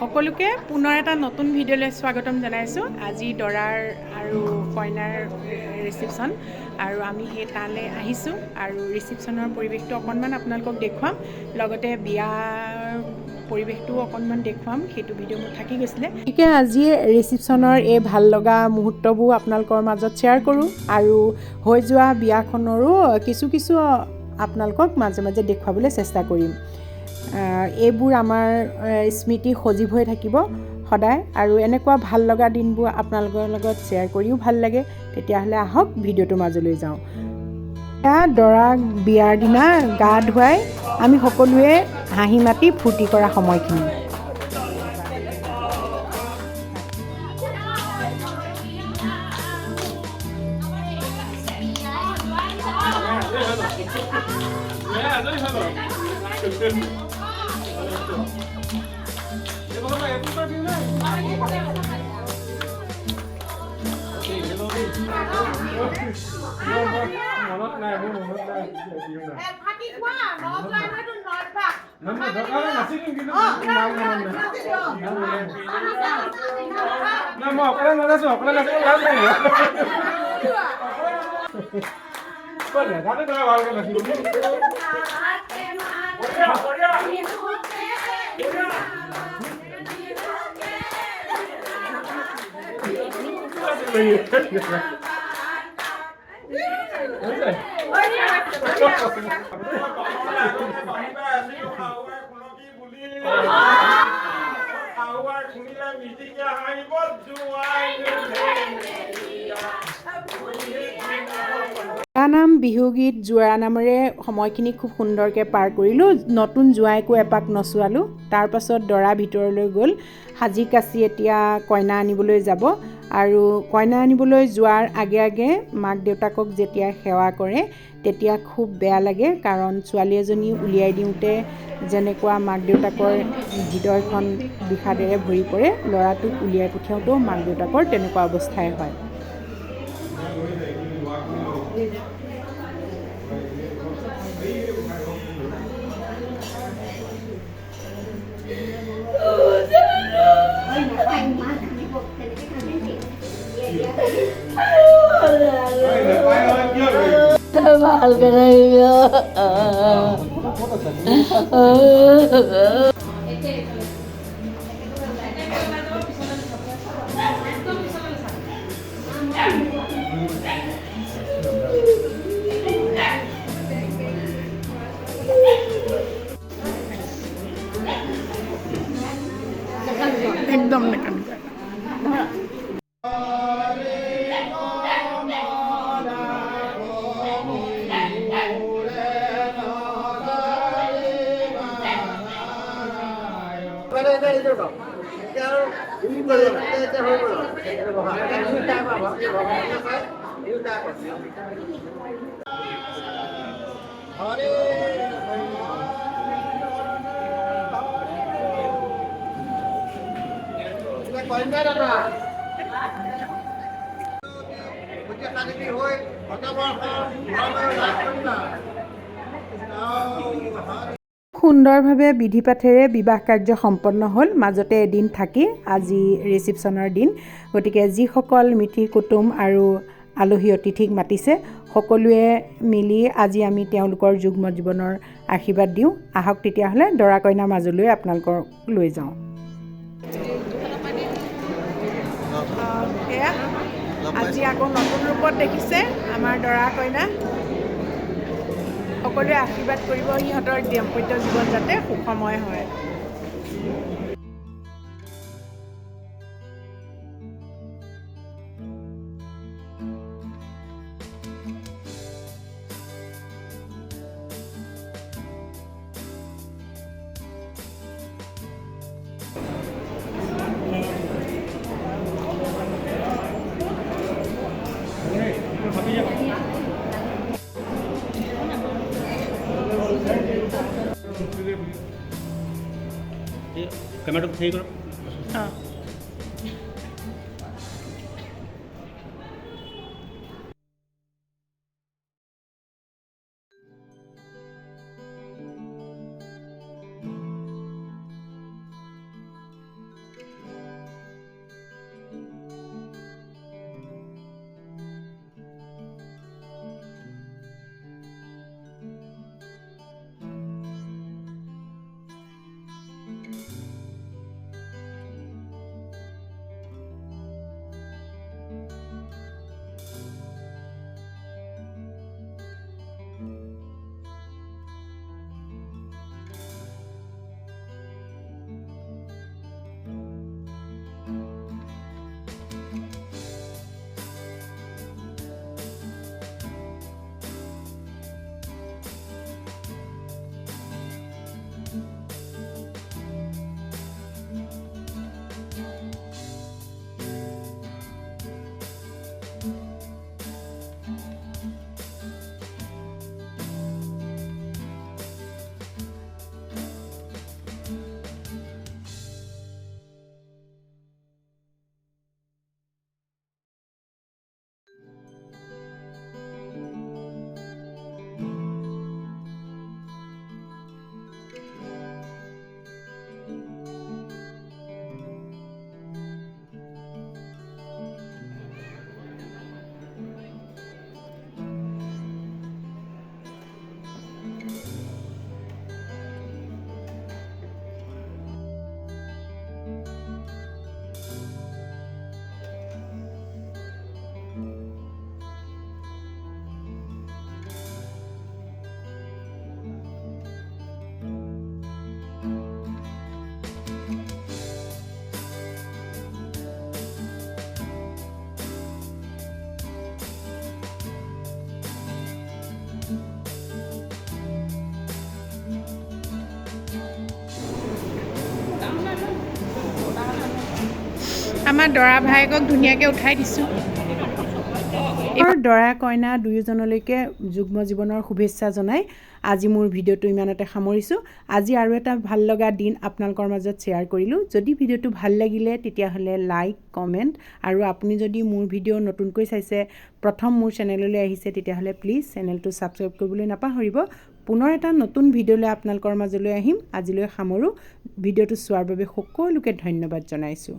সকলোকে পুনৰ এটা নতুন ভিডিঅ'লৈ স্বাগতম জনাইছোঁ। আজি দৰাৰ আৰু কইনাৰ ৰিচিপশ্যন আৰু আমি সেই তালৈ আহিছোঁ আৰু ৰিচিপশ্যনৰ পৰিৱেশটো অকণমান আপোনালোকক দেখুৱাম, লগতে বিয়াৰ পৰিৱেশটোও অকণমান দেখুৱাম। সেইটো ভিডিঅ' মোৰ থাকি গৈছিলে। গতিকে আজি ৰিচিপশ্যনৰ এই ভাল লগা মুহূৰ্তবোৰ আপোনালোকৰ মাজত শ্বেয়াৰ কৰোঁ আৰু হৈ যোৱা বিয়াখনৰো কিছু আপোনালোকক মাজে মাজে দেখুৱাবলৈ চেষ্টা কৰিম। এইবোৰ আমাৰ স্মৃতি সজীৱ হৈ থাকিব সদায় আৰু এনেকুৱা ভাল লগা দিনবোৰ আপোনালোকৰ লগত শ্বেয়াৰ কৰিও ভাল লাগে। তেতিয়াহ'লে আহক ভিডিঅ'টোৰ মাজলৈ যাওঁ। এয়া দৰাক বিয়াৰ দিনা গা ধুৱাই আমি সকলোৱে হাঁহি মাতি ফূৰ্তি কৰা সময়খিনি। নাম বিহুগীত জোৰা নামেৰে সময়খিনি খুব সুন্দৰকৈ পাৰ কৰিলোঁ। নতুন জোৱাইকো এপাক নচোৱালোঁ। তাৰপাছত দৰা ভিতৰলৈ গ'ল, সাজি কাচি এতিয়া কইনা আনিবলৈ যাব আৰু কইনা আনিবলৈ যোৱাৰ আগে আগে মাক দেউতাকক যেতিয়া সেৱা কৰে তেতিয়া খুব বেয়া লাগে, কাৰণ ছোৱালী এজনী উলিয়াই দিওঁতে যেনেকুৱা মাক দেউতাকৰ হৃদয়খন বিষাদেৰে ভৰি পৰে, ল'ৰাটোক উলিয়াই পঠিয়াওঁতেও মাক দেউতাকৰ তেনেকুৱা অৱস্থাই হয়। একদম নেকানিবা। সুন্দৰভাৱে বিধি পাঠেৰে বিবাহ কাৰ্য সম্পন্ন হ'ল। মাজতে এদিন থাকি আজি ৰিচিপশ্যনৰ দিন, গতিকে যিসকল মিতিৰ কুটুম আৰু আলহী অতিথিক মাতিছে সকলোৱে মিলি আজি আমি তেওঁলোকৰ যুগ্ম জীৱনৰ আশীৰ্বাদ দিওঁ। আহক তেতিয়াহ'লে দৰা কইনাৰ মাজলৈ আপোনালোকক লৈ যাওঁ। এয়া আজি আকৌ নতুন ৰূপত দেখিছে আমাৰ দৰা কইনা। সকলোৱে আশীৰ্বাদ কৰিব সিহঁতৰ দাম্পত্য জীৱন যাতে সুখময় হয়। कैमरा सही करो। हाँ আমাৰ দৰা ভায়েকক ধুনীয়াকৈ উঠাই দিছোঁ। দৰা কইনা দুয়োজনলৈকে যুগ্ম জীৱনৰ শুভেচ্ছা জনাই আজি মোৰ ভিডিঅ'টো ইমানতে সামৰিছোঁ। আজি আৰু এটা ভাল লগা দিন আপোনালোকৰ মাজত শ্বেয়াৰ কৰিলোঁ। যদি ভিডিঅ'টো ভাল লাগিলে তেতিয়াহ'লে লাইক, কমেণ্ট আৰু আপুনি যদি মোৰ ভিডিঅ' নতুনকৈ চাইছে, প্ৰথম মোৰ চেনেললৈ আহিছে, তেতিয়াহ'লে প্লিজ চেনেলটো ছাবস্ক্ৰাইব কৰিবলৈ নাপাহৰিব। পুনৰ এটা নতুন ভিডিঅ' লৈ আপোনালোকৰ মাজলৈ আহিম। আজিলৈ সামৰোঁ। ভিডিঅ'টো চোৱাৰ বাবে সকলোকে ধন্যবাদ জনাইছোঁ।